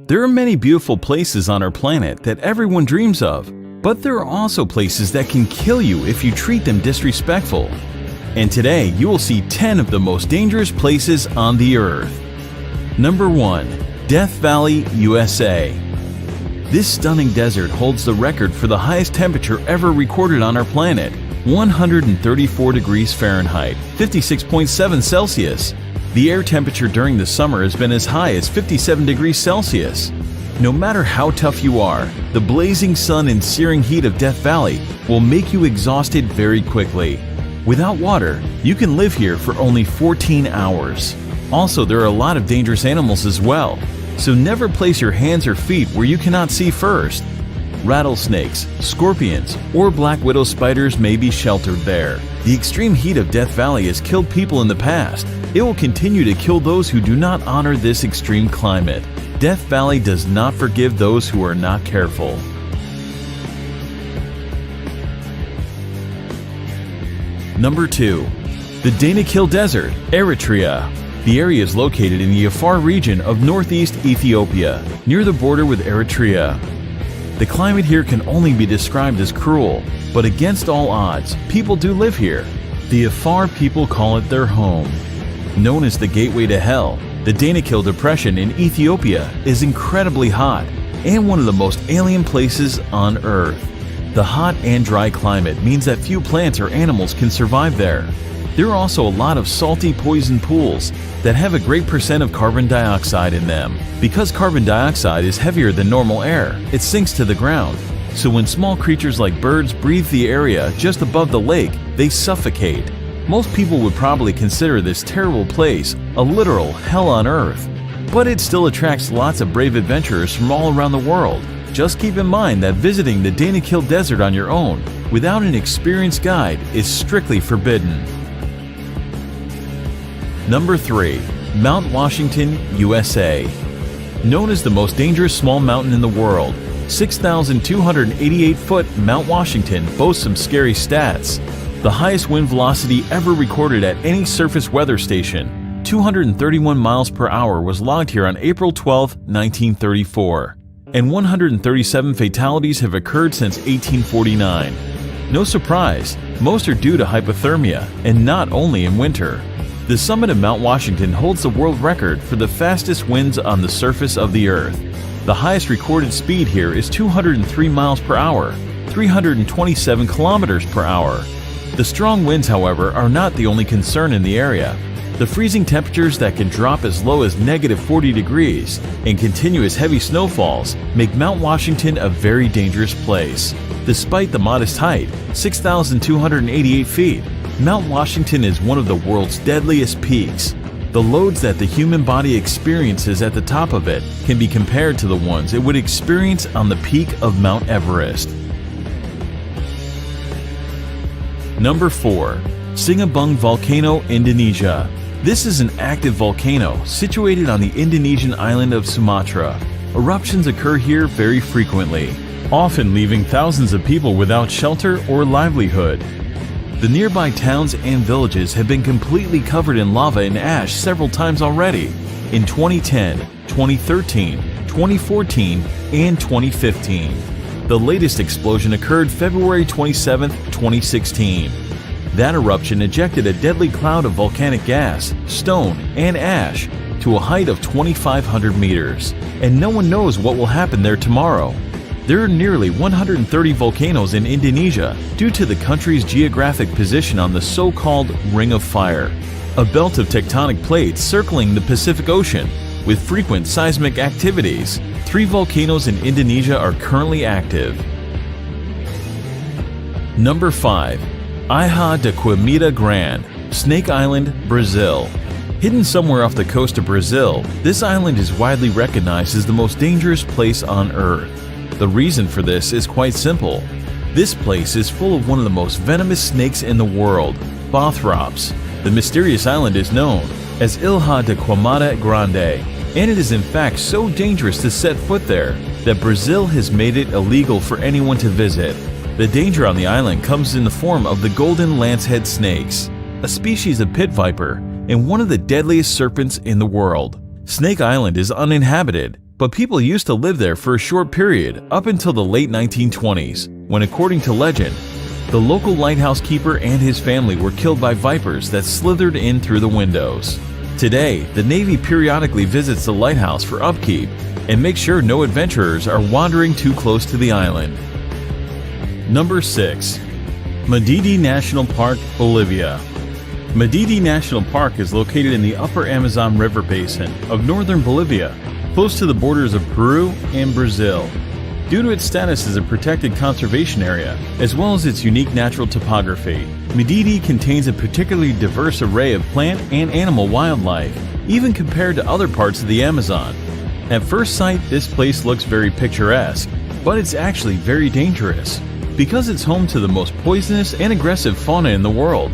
There are many beautiful places on our planet that everyone dreams of, but there are also places that can kill you if you treat them disrespectful. And today you will see 10 of the most dangerous places on the earth. Number 1. Death Valley, USA. This stunning desert holds the record for the highest temperature ever recorded on our planet, 134 degrees Fahrenheit, 56.7 Celsius. The air temperature during the summer has been as high as 57 degrees Celsius. No matter how tough you are, the blazing sun and searing heat of Death Valley will make you exhausted very quickly. Without water, you can live here for only 14 hours. Also, there are a lot of dangerous animals as well, so never place your hands or feet where you cannot see first. Rattlesnakes, scorpions, or black widow spiders may be sheltered there. The extreme heat of Death Valley has killed people in the past. It will continue to kill those who do not honor this extreme climate. Death Valley does not forgive those who are not careful. Number 2. The Danakil Desert, Eritrea. The area is located in the Afar region of northeast Ethiopia, near the border with Eritrea. The climate here can only be described as cruel, but against all odds, people do live here. The Afar people call it their home. Known as the gateway to hell, the Danakil Depression in Ethiopia is incredibly hot and one of the most alien places on Earth. The hot and dry climate means that few plants or animals can survive there. There are also a lot of salty poison pools that have a great percent of carbon dioxide in them. Because carbon dioxide is heavier than normal air, it sinks to the ground. So when small creatures like birds breathe the area just above the lake, they suffocate. Most people would probably consider this terrible place a literal hell on earth. But it still attracts lots of brave adventurers from all around the world. Just keep in mind that visiting the Danakil Desert on your own, without an experienced guide, is strictly forbidden. Number 3. Mount Washington, USA. Known as the most dangerous small mountain in the world, 6,288-foot Mount Washington boasts some scary stats. The highest wind velocity ever recorded at any surface weather station, 231 miles per hour, was logged here on April 12, 1934. And 137 fatalities have occurred since 1849. No surprise, most are due to hypothermia, and not only in winter. The summit of Mount Washington holds the world record for the fastest winds on the surface of the Earth. The highest recorded speed here is 203 miles per hour, 327 kilometers per hour. The strong winds, however, are not the only concern in the area. The freezing temperatures that can drop as low as -40 degrees and continuous heavy snowfalls make Mount Washington a very dangerous place. Despite the modest height, 6,288 feet, Mount Washington is one of the world's deadliest peaks. The loads that the human body experiences at the top of it can be compared to the ones it would experience on the peak of Mount Everest. Number 4. Sinabung Volcano, Indonesia. This is an active volcano situated on the Indonesian island of Sumatra. Eruptions occur here very frequently, often leaving thousands of people without shelter or livelihood. The nearby towns and villages have been completely covered in lava and ash several times already, in 2010, 2013, 2014, and 2015. The latest explosion occurred February 27, 2016. That eruption ejected a deadly cloud of volcanic gas, stone, and ash to a height of 2,500 meters, and no one knows what will happen there tomorrow. There are nearly 130 volcanoes in Indonesia due to the country's geographic position on the so-called Ring of Fire, a belt of tectonic plates circling the Pacific Ocean with frequent seismic activities. 3 volcanoes in Indonesia are currently active. Number 5. Ilha de Quimita Grande, Snake Island, Brazil. Hidden somewhere off the coast of Brazil, this island is widely recognized as the most dangerous place on Earth. The reason for this is quite simple. This place is full of one of the most venomous snakes in the world, Bothrops. The mysterious island is known as Ilha de Quimita Grande, and it is in fact so dangerous to set foot there that Brazil has made it illegal for anyone to visit. The danger on the island comes in the form of the golden lancehead snakes, a species of pit viper and one of the deadliest serpents in the world. Snake Island is uninhabited. but people used to live there for a short period up until the late 1920s, when, according to legend, the local lighthouse keeper and his family were killed by vipers that slithered in through the windows. Today, the Navy periodically visits the lighthouse for upkeep and makes sure no adventurers are wandering too close to the island. Number 6. Madidi National Park, Bolivia. Madidi National Park is located in the upper Amazon River basin of northern Bolivia, close to the borders of Peru and Brazil. Due to its status as a protected conservation area, as well as its unique natural topography, Madidi contains a particularly diverse array of plant and animal wildlife, even compared to other parts of the Amazon. At first sight, this place looks very picturesque, but it's actually very dangerous, because it's home to the most poisonous and aggressive fauna in the world.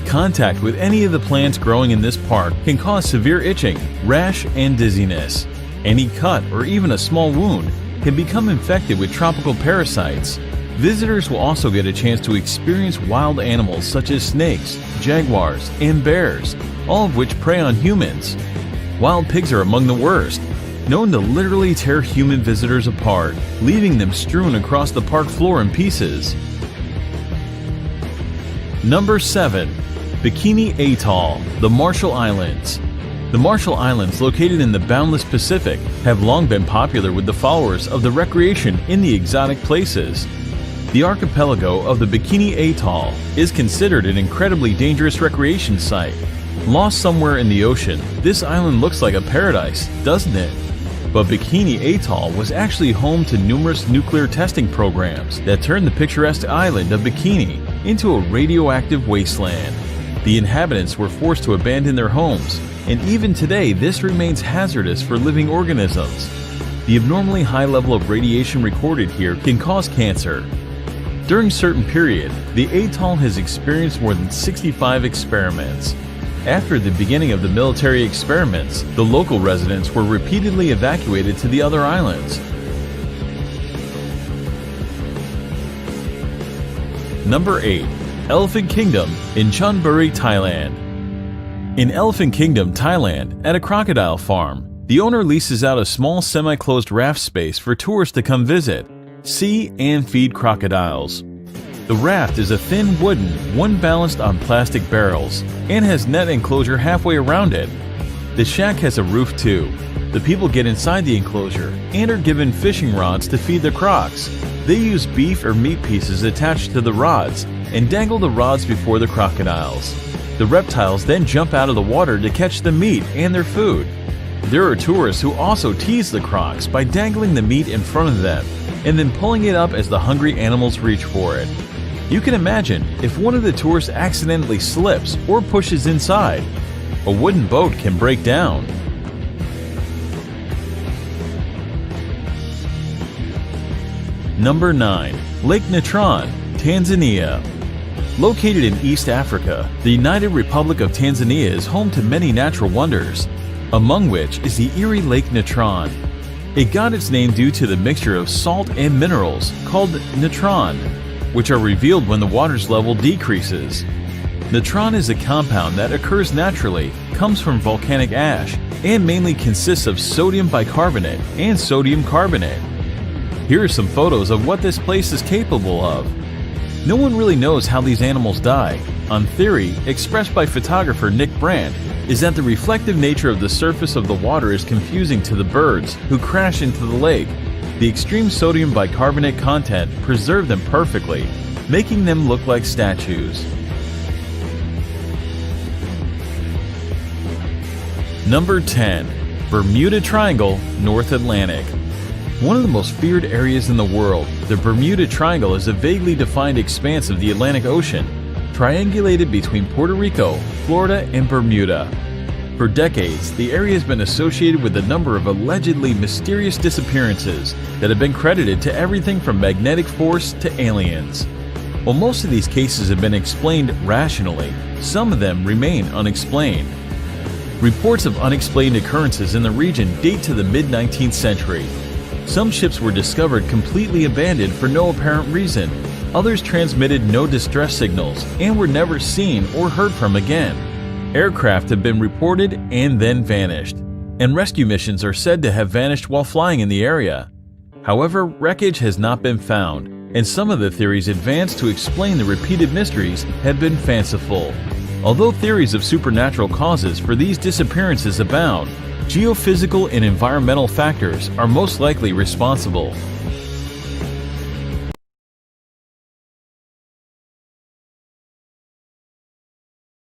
Contact with any of the plants growing in this park can cause severe itching, rash, and dizziness. Any cut or even a small wound can become infected with tropical parasites. Visitors will also get a chance to experience wild animals such as snakes, jaguars, and bears, all of which prey on humans. Wild pigs are among the worst, known to literally tear human visitors apart, leaving them strewn across the park floor in pieces. Number 7. Bikini Atoll, the Marshall Islands. The Marshall Islands, located in the boundless Pacific, have long been popular with the followers of the recreation in the exotic places. The archipelago of the Bikini Atoll is considered an incredibly dangerous recreation site. Lost somewhere in the ocean, this island looks like a paradise, doesn't it? But Bikini Atoll was actually home to numerous nuclear testing programs that turned the picturesque island of Bikini into a radioactive wasteland. The inhabitants were forced to abandon their homes, and even today this remains hazardous for living organisms. The abnormally high level of radiation recorded here can cause cancer. During certain period, the atoll has experienced more than 65 experiments. After the beginning of the military experiments, the local residents were repeatedly evacuated to the other islands. Number 8. Elephant Kingdom in Chonburi, Thailand. In Elephant Kingdom, Thailand, at a crocodile farm, the owner leases out a small semi-closed raft space for tourists to come visit, see, and feed crocodiles. The raft is a thin wooden, one balanced on plastic barrels, and has net enclosure halfway around it. The shack has a roof too. The people get inside the enclosure and are given fishing rods to feed the crocs. They use beef or meat pieces attached to the rods and dangle the rods before the crocodiles. The reptiles then jump out of the water to catch the meat and their food. There are tourists who also tease the crocs by dangling the meat in front of them and then pulling it up as the hungry animals reach for it. You can imagine if one of the tourists accidentally slips or pushes inside, a wooden boat can break down. Number 9. Lake Natron, Tanzania. Located in East Africa, the United Republic of Tanzania is home to many natural wonders, among which is the eerie Lake Natron. It got its name due to the mixture of salt and minerals called natron, which are revealed when the water's level decreases. Natron is a compound that occurs naturally, comes from volcanic ash, and mainly consists of sodium bicarbonate and sodium carbonate. Here are some photos of what this place is capable of. No one really knows how these animals die. On theory, expressed by photographer Nick Brandt, is that the reflective nature of the surface of the water is confusing to the birds who crash into the lake. The extreme sodium bicarbonate content preserved them perfectly, making them look like statues. Number 10. Bermuda Triangle, North Atlantic. One of the most feared areas in the world, the Bermuda Triangle is a vaguely defined expanse of the Atlantic Ocean, triangulated between Puerto Rico, Florida, and Bermuda. For decades, the area has been associated with a number of allegedly mysterious disappearances that have been credited to everything from magnetic force to aliens. While most of these cases have been explained rationally, some of them remain unexplained. Reports of unexplained occurrences in the region date to the mid-19th century. Some ships were discovered completely abandoned for no apparent reason. Others transmitted no distress signals and were never seen or heard from again. Aircraft have been reported and then vanished. and rescue missions are said to have vanished while flying in the area. However, wreckage has not been found, and some of the theories advanced to explain the repeated mysteries have been fanciful. Although theories of supernatural causes for these disappearances abound, geophysical and environmental factors are most likely responsible.